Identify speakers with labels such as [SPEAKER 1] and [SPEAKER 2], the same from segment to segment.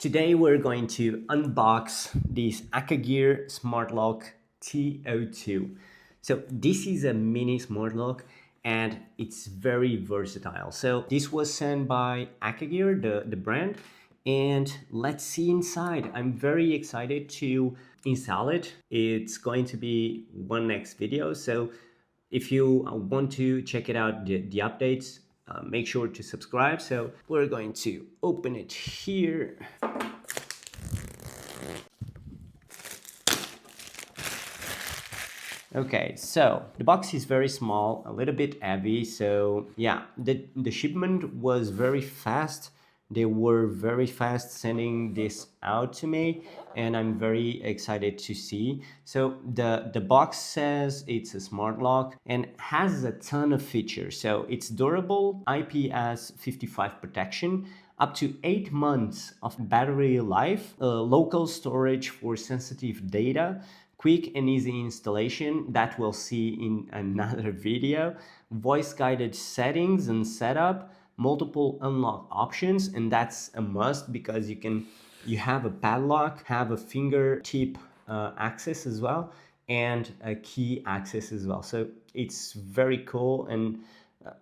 [SPEAKER 1] Today we're going to unbox this Akagear Smart Lock T2. So this is a mini smart lock and it's very versatile. So this was sent by Akagear, the brand, and let's see inside. I'm very excited to install it. It's going to be one next video. So if you want to check it out, the updates, make sure to subscribe. So we're going to open it here. Okay, so the box is very small, a little bit heavy. So yeah, the shipment was very fast. They were very fast sending this out to me, and I'm very excited to see. So the box says it's a smart lock and has a ton of features. So it's durable, IPS55 protection, up to 8 months of battery life, local storage for sensitive data, quick and easy installation that we'll see in another video, voice guided settings and setup, multiple unlock options, and that's a must because you have a padlock, have a fingertip access as well, and a key access as well. So it's very cool and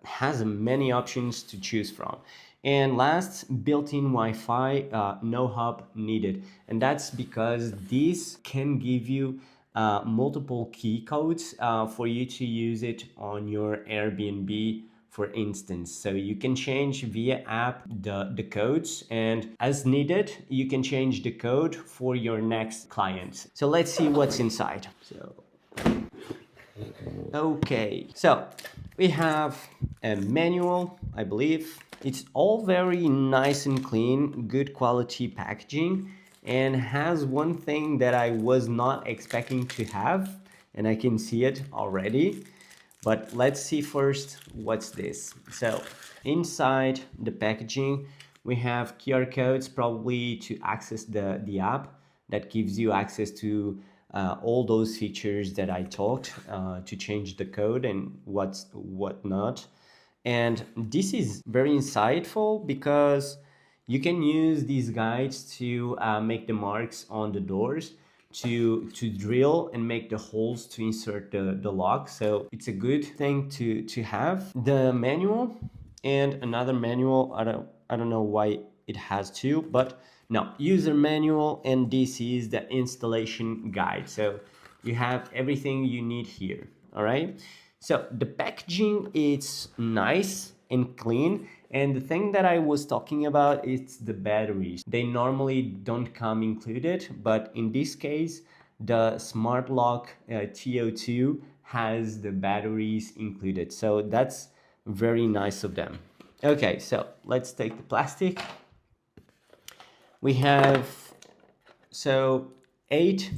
[SPEAKER 1] has many options to choose from. And last, built-in Wi-Fi, no hub needed. And that's because this can give you multiple key codes for you to use it on your Airbnb, for instance. So you can change via app the codes, and as needed, you can change the code for your next client. So let's see what's inside. Okay, so we have a manual, I believe. It's all very nice and clean, good quality packaging, and has one thing that I was not expecting to have, and I can see it already. But let's see first what's this. So inside the packaging, we have QR codes, probably to access the app that gives you access to all those features that I talked, to change the code and what not. And this is very insightful because you can use these guides to make the marks on the doors, to drill and make the holes to insert the lock. So it's a good thing to have. The manual and another manual, I don't know why it has two, but no, user manual, and this is the installation guide. So you have everything you need here. All right. So the packaging is nice and clean. And the thing that I was talking about is the batteries. They normally don't come included, but in this case, the Smart Lock T2 has the batteries included. So that's very nice of them. Okay, so let's take the plastic. We have, so eight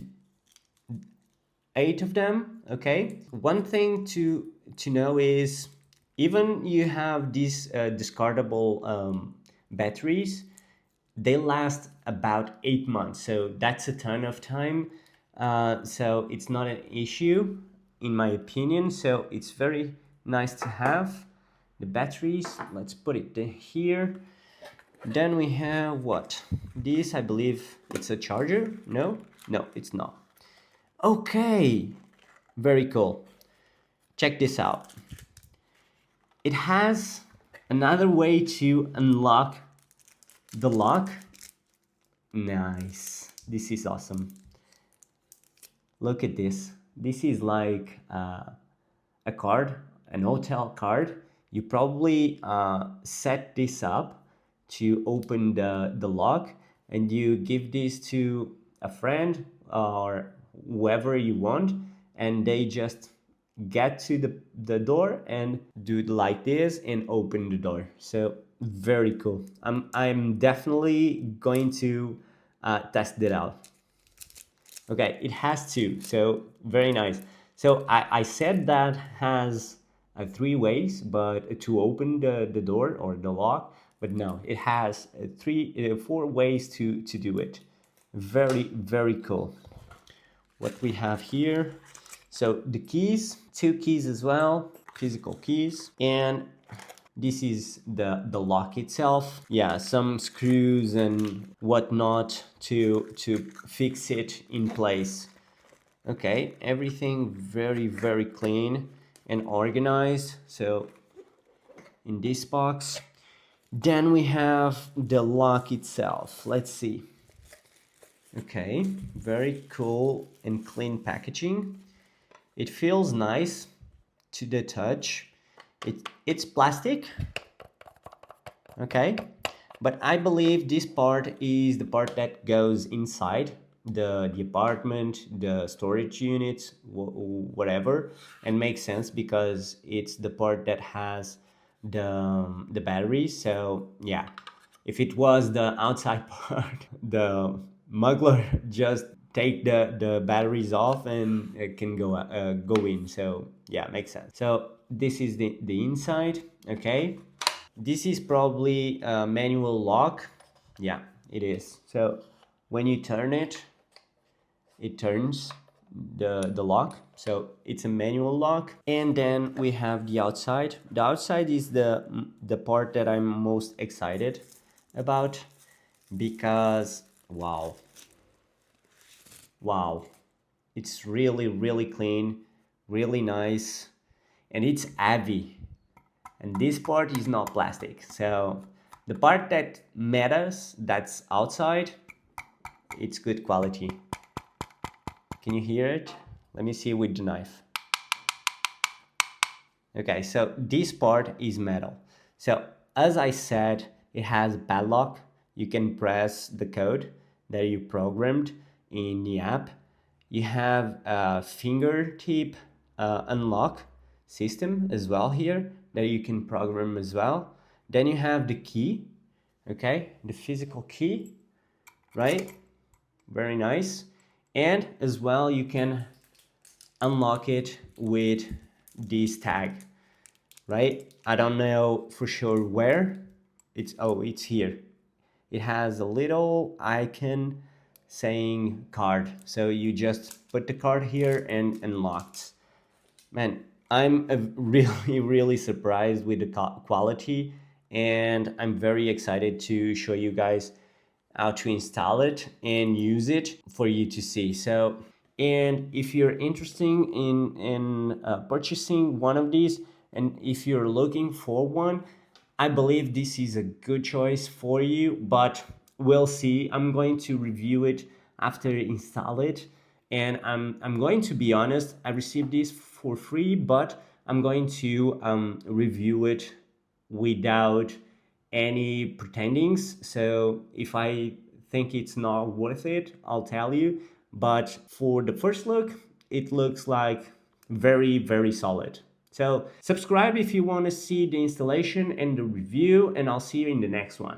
[SPEAKER 1] of them. Okay, one thing to know is, even you have these discardable batteries, they last about 8 months, so that's a ton of time. So it's not an issue in my opinion. So it's very nice to have the batteries. Let's put it here. Then we have what? This, I believe it's a charger. No, it's not. Okay, very cool. Check this out. It has another way to unlock the lock. Nice. This is awesome. Look at this. This is like a card, an hotel card. You probably set this up to open the lock, and you give this to a friend or whoever you want, and they just get to the door and do it like this and open the door. So very cool. I'm definitely going to test it out. Okay, it has two, so very nice. So I said that has 3 ways, but to open the door or the lock, but no, it has 4 ways to do it. Very cool. What we have here, so the keys, 2 keys as well, physical keys, and This is the lock itself. Yeah, some screws and whatnot to fix it in place. Okay, everything very clean and organized. So in this box, then we have the lock itself. Let's see. Okay, very cool and clean packaging. It feels nice to the touch. It's plastic, okay, but I believe this part is the part that goes inside the apartment, the storage units, whatever, and makes sense because it's the part that has the battery. So yeah, if it was the outside part, the muggler just take the batteries off and it can go in. So yeah, makes sense. So this is the inside. Okay, this is probably a manual lock. Yeah, it is. So when you turn it, it turns the lock. So it's a manual lock. And then we have the outside. The outside is the part that I'm most excited about because wow, it's really clean, really nice, and it's heavy. And this part is not plastic. So the part that matters, that's outside, it's good quality. Can you hear it? Let me see with the knife. Okay, so this part is metal. So as I said, it has padlock. You can press the code that you programmed in the app. You have a fingertip unlock system as well here that you can program as well. Then you have the key, okay, the physical key, right? Very nice. And as well, you can unlock it with this tag, right? I don't know for sure where. It's here. It has a little icon saying card. So you just put the card here and unlocked. Man, I'm really surprised with the quality, and I'm very excited to show you guys how to install it and use it for you to see. So, and if you're interested in purchasing one of these, and if you're looking for one, I believe this is a good choice for you, but we'll see. I'm going to review it after install it. And I'm going to be honest, I received this for free, but I'm going to review it without any pretendings. So if I think it's not worth it, I'll tell you. But for the first look, it looks like very solid. So subscribe if you want to see the installation and the review, and I'll see you in the next one.